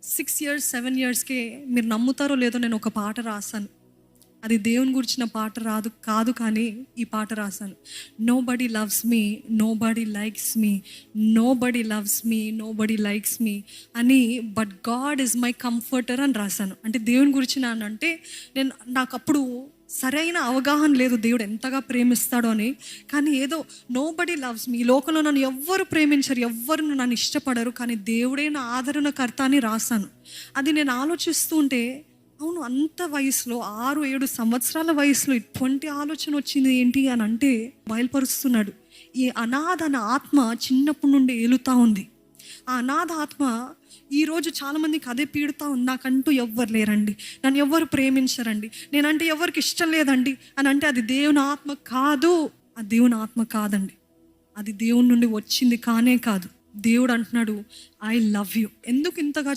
6 years 7 ఇయర్స్కే మీరు నమ్ముతారో లేదో నేను ఒక పాట రాశాను. అది దేవుని గురించిన పాట కాదు, కానీ ఈ పాట రాశాను. Nobody loves me, nobody likes me, nobody loves me, nobody likes me అని, but God is my comforter అని రాశాను. అంటే దేవుని గురించి అంటే నాకు అప్పుడు సరైన అవగాహన లేదు దేవుడు ఎంతగా ప్రేమిస్తాడో అని. కానీ ఏదో నో బడీ లవ్స్ మీ, ఈ లోకంలో నన్ను ఎవ్వరు ప్రేమించరు, ఎవ్వరు నన్ను ఇష్టపడరు, కానీ దేవుడే నా ఆదరణకర్త అని రాశాను. అది నేను ఆలోచిస్తూ ఉంటే, అవును, అంత వయసులో 6-7 సంవత్సరాల వయసులో ఇటువంటి ఆలోచన వచ్చింది ఏంటి అని అంటే బయలుపరుస్తున్నాడు. ఈ అనాథ ఆత్మ చిన్నప్పటి నుండి ఏలుతూ ఉంది. ఆ అనాథ ఆత్మ ఈరోజు చాలామందికి అదే పీడుతూ ఉంది. నాకంటూ ఎవ్వరు లేరండి, నన్ను ఎవ్వరు ప్రేమించరండి, నేనంటే ఎవరికి ఇష్టం లేదండి అని అంటే అది దేవుని ఆత్మ కాదు. అది దేవుని ఆత్మ కాదండి, అది దేవుని నుండి వచ్చింది కానే కాదు. దేవుడు అంటున్నాడు, ఐ లవ్ యూ. ఎందుకు ఇంతగా